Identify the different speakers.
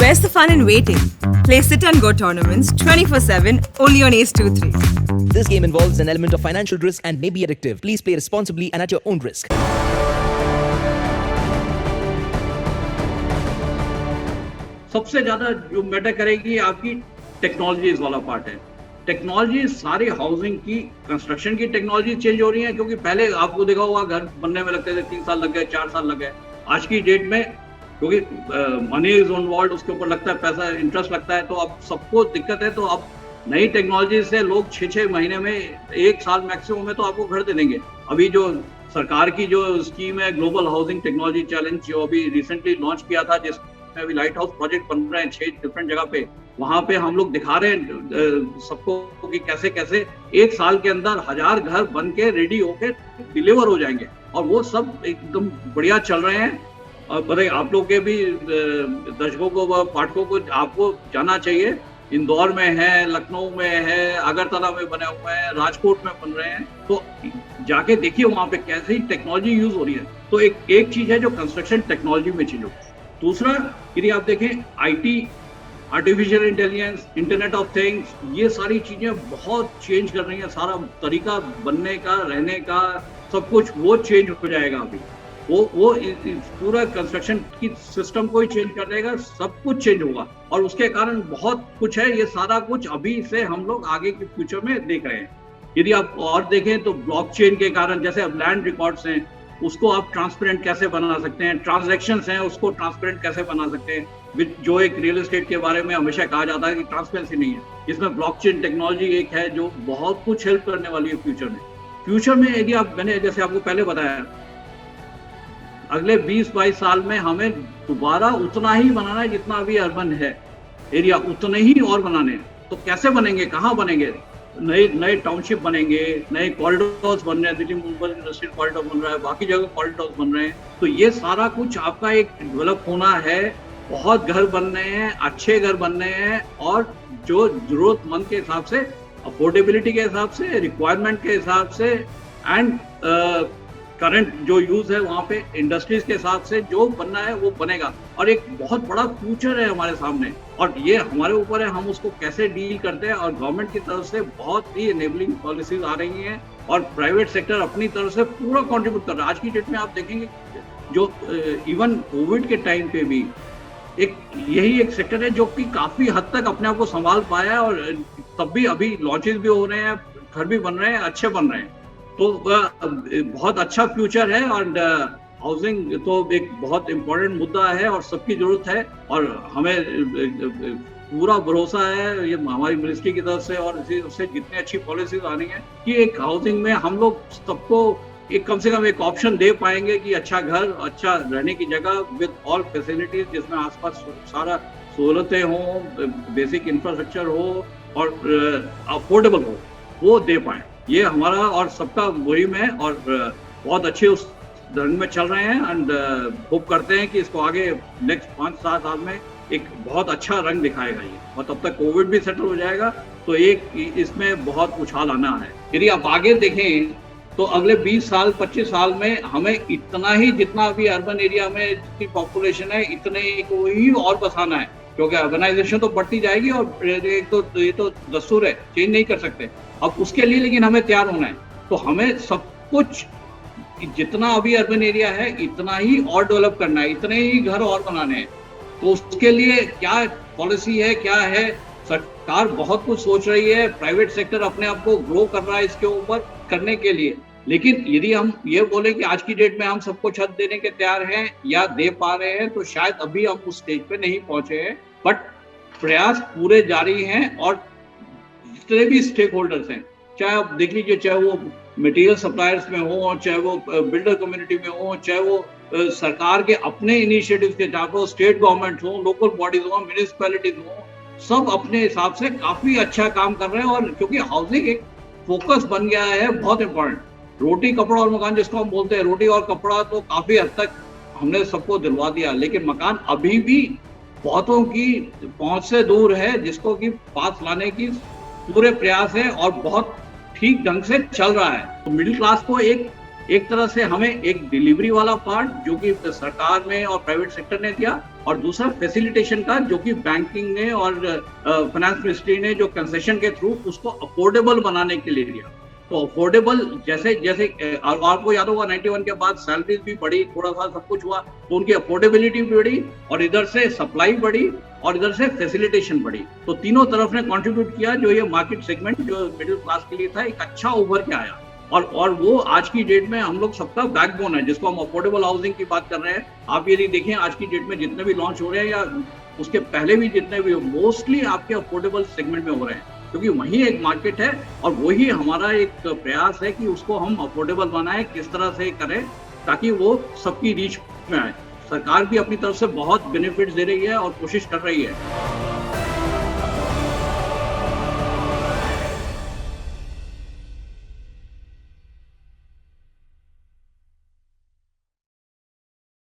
Speaker 1: Where's the fun in waiting? Play Sit and Go tournaments 24/7 only on Ace 2-3.
Speaker 2: This game involves an element of financial risk and may be addictive. Please play responsibly and at your own risk.
Speaker 3: सबसे ज्यादा जो matter करेगी आपकी technologies वाला part है। Technology सारी housing की construction की टेक्नोलॉजी चेंज हो रही है, क्योंकि पहले आपको देखा होगा घर बनने में लगते थे 3 साल लग गए, 4 साल लग गए। आज की डेट में क्योंकि मनी इज इन्वॉल्व, उसके ऊपर लगता है पैसा, इंटरेस्ट लगता है, तो अब सबको दिक्कत है। तो अब नई टेक्नोलॉजी से लोग 6-6 महीने में, 1 साल मैक्सिमम में तो आपको घर दे देंगे। अभी जो सरकार की जो स्कीम है ग्लोबल हाउसिंग टेक्नोलॉजी चैलेंज, जो अभी रिसेंटली लॉन्च किया था, जिसमें अभी लाइट हाउस प्रोजेक्ट बन रहे हैं 6 डिफरेंट जगह पे, वहां पे हम लोग दिखा रहे हैं सबको कि कैसे कैसे 1 साल के अंदर 1000 घर बन के रेडी होके डिलीवर हो जाएंगे, और वो सब एकदम बढ़िया चल रहे हैं। और बताइए, आप लोग के भी दर्शकों को, पाठकों को आपको जाना चाहिए। इंदौर में है, लखनऊ में है, अगरतला में बने हुए हैं, राजकोट में बन रहे हैं, तो जाके देखिए वहां पे कैसी टेक्नोलॉजी यूज हो रही है। तो एक चीज है जो कंस्ट्रक्शन टेक्नोलॉजी में चीज हो। दूसरा, यदि आप देखें IT, artificial intelligence, internet of things, ये सारी चीजें बहुत चेंज कर रही हैं। सारा तरीका बनने का, रहने का, सब कुछ वो चेंज हो जाएगा। अभी वो पूरा कंस्ट्रक्शन की सिस्टम को ही चेंज कर देगा, सब कुछ चेंज होगा, और उसके कारण बहुत कुछ है। ये सारा कुछ अभी से हम लोग आगे के फ्यूचर में देख रहे हैं। यदि आप और देखें तो ब्लॉकचेन के कारण, जैसे अब लैंड रिकॉर्ड्स हैं, उसको आप ट्रांसपेरेंट कैसे बना सकते हैं, ट्रांजैक्शंस हैं उसको ट्रांसपेरेंट कैसे बना सकते हैं, जो एक रियल एस्टेट के बारे में हमेशा कहा जाता है कि ट्रांसपेरेंसी नहीं है। इसमें ब्लॉकचेन टेक्नोलॉजी एक है जो बहुत कुछ हेल्प करने वाली है फ्यूचर में। यदि आप, मैंने जैसे आपको पहले बताया, अगले 20-22 साल में हमें दोबारा उतना ही बनाना है जितना अभी अर्बन है एरिया, उतने ही और बनाने हैं। तो कैसे बनेंगे, कहाँ बनेंगे? नए टाउनशिप बनेंगे, नए कॉरिडोर्स बन रहे हैं, दिल्ली मुंबई इंडस्ट्रियल कॉरिडोर बन रहा है, बाकी जगह कॉरिडोर्स बन रहे हैं। तो ये सारा कुछ आपका एक डेवलप होना है। बहुत घर बन रहे हैं, अच्छे घर बन रहे हैं, और जो जरूरतमंद के हिसाब से, अफोर्डेबिलिटी के हिसाब से, रिक्वायरमेंट के हिसाब से, एंड करंट जो यूज है वहाँ पे इंडस्ट्रीज के हिसाब से जो बनना है वो बनेगा। और एक बहुत बड़ा फ्यूचर है हमारे सामने, और ये हमारे ऊपर है हम उसको कैसे डील करते हैं। और गवर्नमेंट की तरफ से बहुत ही एनेबलिंग पॉलिसीज आ रही हैं, और प्राइवेट सेक्टर अपनी तरफ से पूरा कंट्रीब्यूट कर रहा है। आज की डेट में आप देखेंगे जो इवन कोविड के टाइम पे भी यही एक सेक्टर है जो कि काफी हद तक अपने आप को संभाल पाया है, और तब भी अभी लॉन्चेस भी हो रहे हैं, घर भी बन रहे हैं, अच्छे बन रहे हैं। तो बहुत अच्छा फ्यूचर है, और हाउसिंग तो एक बहुत इम्पोर्टेंट मुद्दा है और सबकी जरूरत है। और हमें पूरा भरोसा है ये हमारी मिनिस्ट्री की तरफ से, और इसी से जितनी अच्छी पॉलिसीज आ रही हैं कि एक हाउसिंग में हम लोग सबको एक कम से कम एक ऑप्शन दे पाएंगे कि अच्छा घर, अच्छा रहने की जगह विद ऑल फैसिलिटीज, जिसमें आसपास सारा सहूलतें हों, बेसिक इंफ्रास्ट्रक्चर हो, और अफोर्डेबल हो, वो दे पाएं। ये हमारा और सबका मुहिम है, और बहुत अच्छे उस रंग में चल रहे हैं। एंड होप करते हैं कि इसको आगे नेक्स्ट 5-7 साल में एक बहुत अच्छा रंग दिखाएगा ये, और तब तक कोविड भी सेटल हो जाएगा। तो एक इसमें बहुत उछाल आना है। यदि आप आगे देखें तो अगले 20 साल 25 साल में हमें इतना ही, जितना अभी अर्बन एरिया में जितनी पॉपुलेशन है, इतने को ही और बसाना है, क्योंकि अर्बनाइजेशन तो बढ़ती जाएगी, और ये तो दस्तूर है, चेंज नहीं कर सकते। अब उसके लिए लेकिन हमें तैयार होना है। तो हमें सब कुछ जितना अभी अर्बन एरिया है इतना ही और डेवलप करना है, इतने ही घर और बनाने हैं। तो उसके लिए क्या पॉलिसी है, क्या है, सरकार बहुत कुछ सोच रही है, प्राइवेट सेक्टर अपने आप को ग्रो कर रहा है इसके ऊपर करने के लिए। लेकिन यदि हम ये बोले कि आज की डेट में हम सबको छत देने के तैयार हैं या दे पा रहे हैं, तो शायद अभी हम उस स्टेज पे नहीं पहुंचे हैं। बट प्रयास पूरे जारी हैं, और जितने भी स्टेक होल्डर्स हैं, चाहे आप देख लीजिए, चाहे वो मटेरियल सप्लायर्स में हो, चाहे वो बिल्डर कम्युनिटी में हो, चाहे वो सरकार के अपने इनिशिएटिव्स के, चाहे वो स्टेट गवर्नमेंट हो, लोकल बॉडीज हो, म्यूनिसिपैलिटीज हो, सब अपने हिसाब से काफी अच्छा काम कर रहे हैं। और क्योंकि हाउसिंग एक फोकस बन गया है बहुत इंपॉर्टेंट, रोटी कपड़ा और मकान जिसको हम बोलते हैं, रोटी और कपड़ा तो काफी हद तक हमने सबको दिलवा दिया, लेकिन मकान अभी भी बहुतों की पहुंच से दूर है, जिसको कि पास लाने की पूरे प्रयास है, और बहुत ठीक ढंग से चल रहा है। तो मिडिल क्लास को एक एक तरह से हमें एक डिलीवरी वाला पार्ट जो कि सरकार में और प्राइवेट सेक्टर ने दिया, और दूसरा फैसिलिटेशन का जो कि बैंकिंग ने और फाइनेंस मिनिस्ट्री ने जो कंसेशन के थ्रू उसको अफोर्डेबल बनाने के लिए दिया। तो अफोर्डेबल जैसे जैसे आपको याद होगा 91 के बाद सैलरीज भी बढ़ी, थोड़ा सा सब कुछ हुआ, तो उनकी अफोर्डेबिलिटी भी बढ़ी और इधर से सप्लाई बढ़ी और इधर से फैसिलिटेशन बढ़ी। तो तीनों तरफ ने कंट्रीब्यूट किया, जो ये मार्केट सेगमेंट जो मिडिल क्लास के लिए था एक अच्छा उभर के आया। और वो आज की डेट में हम लोग सबका बैकबोन है, जिसको हम अफोर्डेबल हाउसिंग की बात कर रहे हैं। आप यदि देखें आज की डेट में जितने भी लॉन्च हो रहे हैं या उसके पहले भी जितने भी मोस्टली आपके अफोर्डेबल सेगमेंट में हो रहे हैं, क्योंकि वही एक मार्केट है और वही हमारा एक प्रयास है कि उसको हम अफोर्डेबल बनाएं, किस तरह से करें ताकि वो सबकी रीच में आए। सरकार भी अपनी तरफ से बहुत बेनिफिट्स दे रही है और कोशिश कर रही है।